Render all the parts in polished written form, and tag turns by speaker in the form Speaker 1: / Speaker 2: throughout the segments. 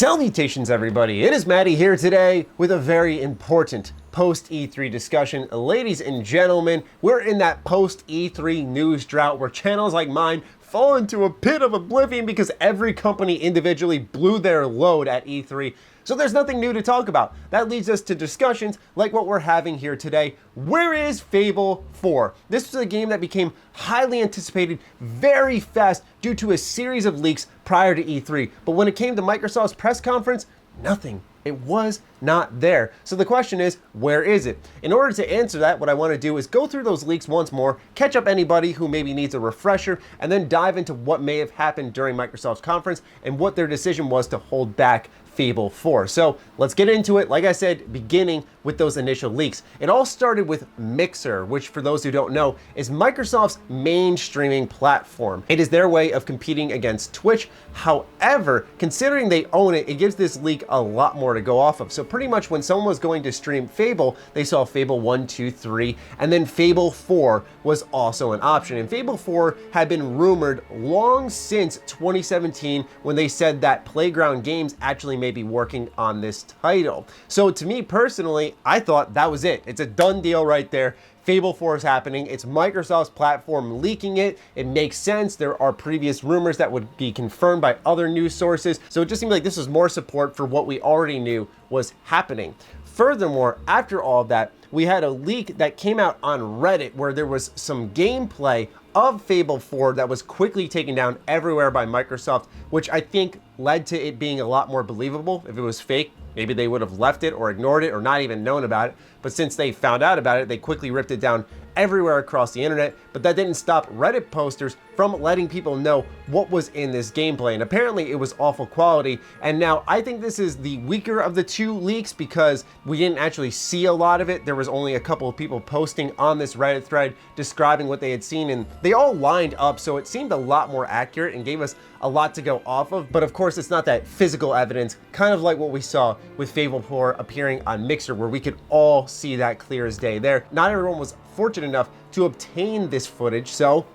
Speaker 1: Salutations everybody, it is Matty here today with a very important post-E3 discussion. Ladies and gentlemen, we're in that post-E3 news drought where channels like mine fall into a pit of oblivion because every company individually blew their load at E3. So there's nothing new to talk about. That leads us to discussions like what we're having here today. Where is Fable 4? This was a game that became highly anticipated very fast due to a series of leaks prior to E3. But when it came to Microsoft's press conference, nothing. It was not there. So the question is, where is it? In order to answer that, what I want to do is go through those leaks once more, catch up anybody who maybe needs a refresher, and then dive into what may have happened during Microsoft's conference and what their decision was to hold back Fable 4. So let's get into it. Like I said, beginning with those initial leaks. It all started with Mixer, which for those who don't know, is Microsoft's main streaming platform. It is their way of competing against Twitch. However, considering they own it, it gives this leak a lot more to go off of. So pretty much when someone was going to stream Fable, they saw Fable 1, 2, 3, and then Fable 4 was also an option. And Fable 4 had been rumored long since 2017 when they said that Playground Games actually may be working on this title. So to me personally, I thought that was it. It's a done deal right there. Fable 4 is happening. It's Microsoft's platform leaking it. It makes sense. There are previous rumors that would be confirmed by other news sources. So it just seemed like this was more support for what we already knew was happening. Furthermore, after all of that, we had a leak that came out on Reddit where there was some gameplay of Fable 4 that was quickly taken down everywhere by Microsoft, which I think led to it being a lot more believable. If it was fake, maybe they would have left it or ignored it or not even known about it. But since they found out about it, they quickly ripped it down everywhere across the internet. But that didn't stop Reddit posters from letting people know what was in this gameplay. And apparently it was awful quality. And now I think this is the weaker of the two leaks because we didn't actually see a lot of it. There was only a couple of people posting on this Reddit thread describing what they had seen, and they all lined up. So it seemed a lot more accurate and gave us a lot to go off of. But of course, it's not that physical evidence, kind of like what we saw with Fable 4 appearing on Mixer, where we could all see that clear as day there. Not everyone was fortunate enough to obtain this footage, so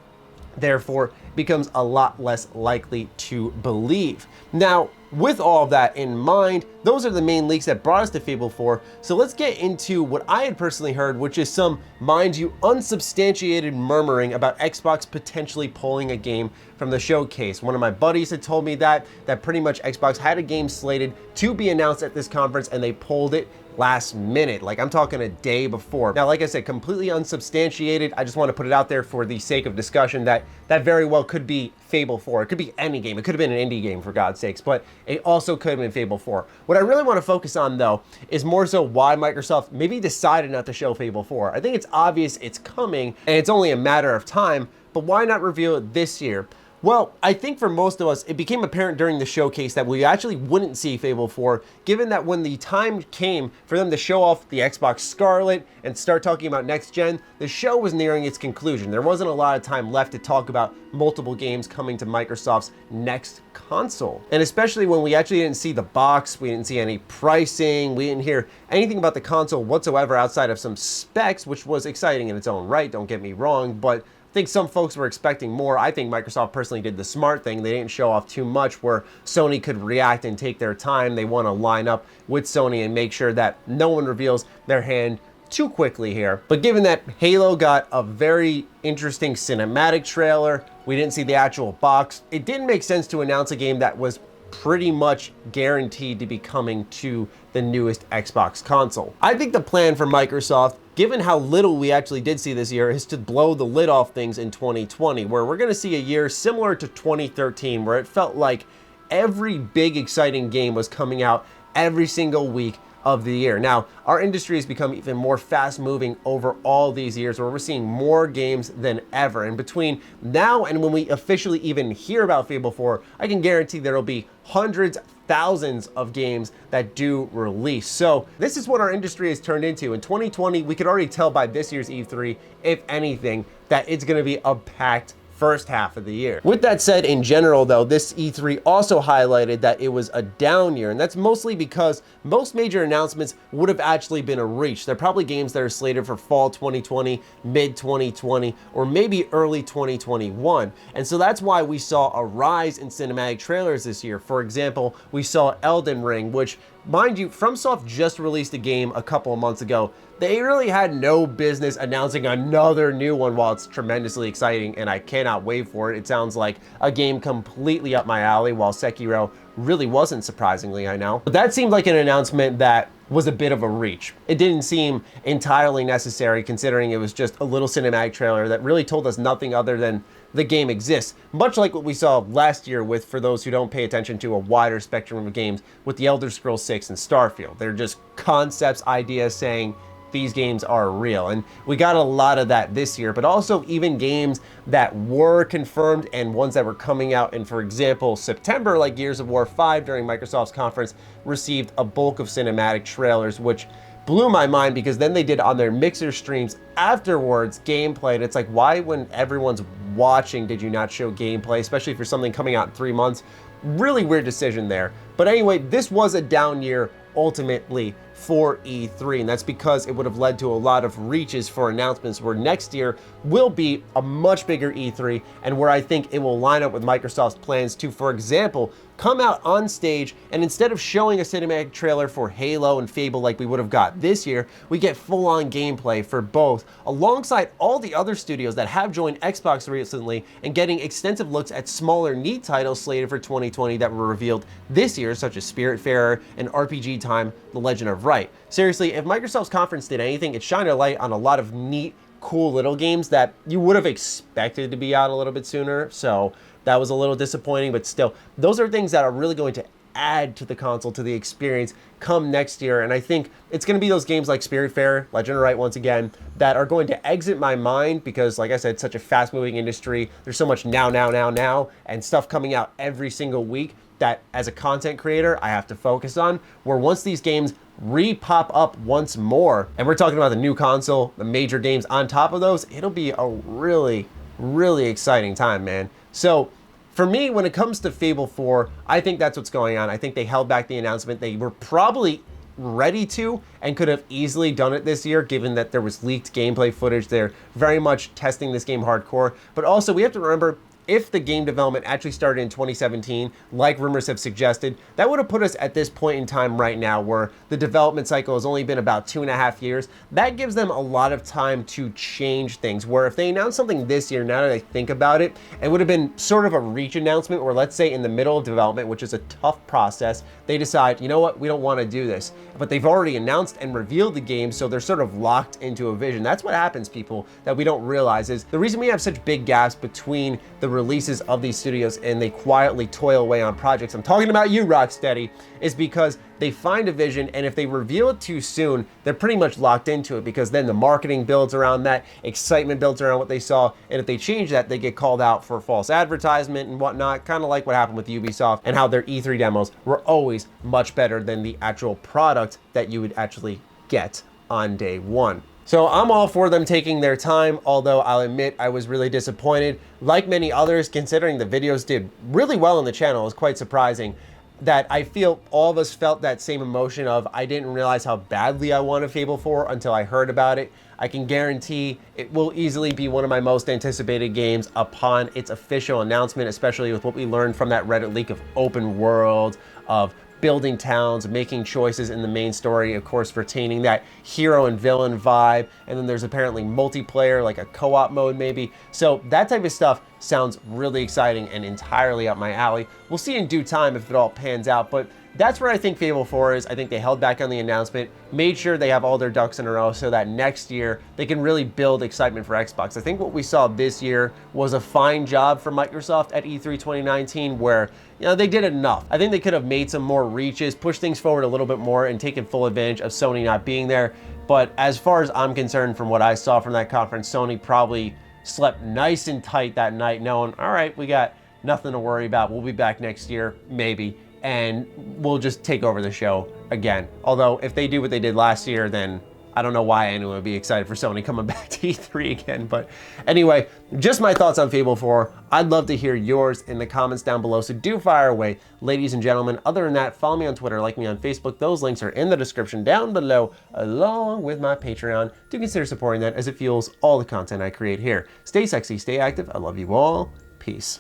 Speaker 1: therefore becomes a lot less likely to believe. Now, with all of that in mind, those are the main leaks that brought us to Fable 4. So let's get into what I had personally heard, which is some, mind you, unsubstantiated murmuring about Xbox potentially pulling a game from the showcase. One of my buddies had told me that pretty much Xbox had a game slated to be announced at this conference and they pulled it last minute. Like, I'm talking a day before. Now, like I said, completely unsubstantiated. I just want to put it out there for the sake of discussion that very well could be Fable 4. It could be any game. It could have been an indie game, for God's sakes, but it also could have been Fable 4. What I really want to focus on, though, is more so why Microsoft maybe decided not to show Fable 4. I think it's obvious it's coming, and it's only a matter of time, but why not reveal it this year? Well, I think for most of us, it became apparent during the showcase that we actually wouldn't see Fable 4, given that when the time came for them to show off the Xbox Scarlet and start talking about next gen, the show was nearing its conclusion. There wasn't a lot of time left to talk about multiple games coming to Microsoft's next console. And especially when we actually didn't see the box, we didn't see any pricing, we didn't hear anything about the console whatsoever outside of some specs, which was exciting in its own right, don't get me wrong, but I think some folks were expecting more. I think Microsoft personally did the smart thing. They didn't show off too much where Sony could react and take their time. They want to line up with Sony and make sure that no one reveals their hand too quickly here. But given that Halo got a very interesting cinematic trailer, we didn't see the actual box, it didn't make sense to announce a game that was pretty much guaranteed to be coming to the newest Xbox console. I think the plan for Microsoft, given how little we actually did see this year, is to blow the lid off things in 2020, where we're going to see a year similar to 2013, where it felt like every big exciting game was coming out every single week of the year. Now, our industry has become even more fast-moving over all these years, where we're seeing more games than ever. And between now and when we officially even hear about Fable 4, I can guarantee there'll be hundreds, thousands of games that do release. So this is what our industry has turned into. In 2020, we could already tell by this year's E3, if anything, that it's going to be a packed first half of the year. With that said, in general though, this E3 also highlighted that it was a down year, and that's mostly because most major announcements would have actually been a reach. They're probably games that are slated for fall 2020, mid 2020, or maybe early 2021. And so that's why we saw a rise in cinematic trailers this year. For example, we saw Elden Ring, which, mind you, FromSoft just released a game a couple of months ago. They really had no business announcing another new one. While it's tremendously exciting and I cannot wait for it, it sounds like a game completely up my alley, while Sekiro really wasn't, surprisingly, I know. But that seemed like an announcement that was a bit of a reach. It didn't seem entirely necessary, considering it was just a little cinematic trailer that really told us nothing other than the game exists. Much like what we saw last year with, for those who don't pay attention to a wider spectrum of games, with the Elder Scrolls 6 and Starfield. They're just concepts, ideas saying, these games are real. And we got a lot of that this year, but also even games that were confirmed and ones that were coming out in, for example, September, like Gears of War 5 during Microsoft's conference, received a bulk of cinematic trailers, which blew my mind, because then they did on their Mixer streams afterwards gameplay, and it's like, why, when everyone's watching, did you not show gameplay, especially for something coming out in 3 months? Really weird decision there. But anyway, this was a down year ultimately for E3, and that's because it would have led to a lot of reaches for announcements, where next year will be a much bigger E3, and where I think it will line up with Microsoft's plans to, for example, come out on stage, and instead of showing a cinematic trailer for Halo and Fable like we would have got this year, we get full-on gameplay for both, alongside all the other studios that have joined Xbox recently, and getting extensive looks at smaller, neat titles slated for 2020 that were revealed this year, such as Spiritfarer and RPG Time: The Legend of Right. Seriously, if Microsoft's conference did anything, it shined a light on a lot of neat, cool little games that you would have expected to be out a little bit sooner, so that was a little disappointing, but still, those are things that are really going to add to the console, to the experience come next year. And I think it's going to be those games like Spiritfarer, Legend of Right once again, that are going to exit my mind, because like I said, such a fast moving industry, there's so much now, and stuff coming out every single week that as a content creator, I have to focus on, where once these games re-pop up once more, and we're talking about the new console, the major games on top of those, it'll be a really, really exciting time, man. So for me, when it comes to Fable 4, I think that's what's going on. I think they held back the announcement. They were probably ready to and could have easily done it this year, given that there was leaked gameplay footage. They're very much testing this game hardcore. But also, we have to remember, if the game development actually started in 2017, like rumors have suggested, that would have put us at this point in time right now, where the development cycle has only been about 2.5 years. That gives them a lot of time to change things, where if they announced something this year, now that I think about it, it would have been sort of a reach announcement, or let's say in the middle of development, which is a tough process, they decide, you know what, we don't want to do this. But they've already announced and revealed the game, so they're sort of locked into a vision. That's what happens, people, that we don't realize is the reason we have such big gaps between the releases of these studios and they quietly toil away on projects. I'm talking about you, Rocksteady, is because they find a vision, and if they reveal it too soon, they're pretty much locked into it, because then the marketing builds around that, excitement builds around what they saw, and if they change that, they get called out for false advertisement and whatnot, kind of like what happened with Ubisoft and how their E3 demos were always much better than the actual product that you would actually get on day one. So I'm all for them taking their time, although I'll admit I was really disappointed. Like many others, considering the videos did really well on the channel, it was quite surprising that I feel all of us felt that same emotion of, I didn't realize how badly I wanted Fable 4 until I heard about it. I can guarantee it will easily be one of my most anticipated games upon its official announcement, especially with what we learned from that Reddit leak of open world, of building towns, making choices in the main story, of course retaining that hero and villain vibe, and then there's apparently multiplayer, like a co-op mode maybe. So that type of stuff sounds really exciting and entirely up my alley. We'll see in due time if it all pans out, but that's where I think Fable 4 is. I think they held back on the announcement, made sure they have all their ducks in a row so that next year they can really build excitement for Xbox. I think what we saw this year was a fine job for Microsoft at E3 2019, where, you know, they did enough. I think they could have made some more reaches, pushed things forward a little bit more, and taken full advantage of Sony not being there. But as far as I'm concerned, from what I saw from that conference, Sony probably slept nice and tight that night, knowing, all right, we got nothing to worry about. We'll be back next year, maybe, and we'll just take over the show again. Although if they do what they did last year, then I don't know why anyone would be excited for Sony coming back to E3 again, but anyway, just my thoughts on Fable 4. I'd love to hear yours in the comments down below, so do fire away, ladies and gentlemen. Other than that, follow me on Twitter, like me on Facebook. Those links are in the description down below, along with my Patreon. Do consider supporting that as it fuels all the content I create here. Stay sexy, stay active. I love you all. Peace.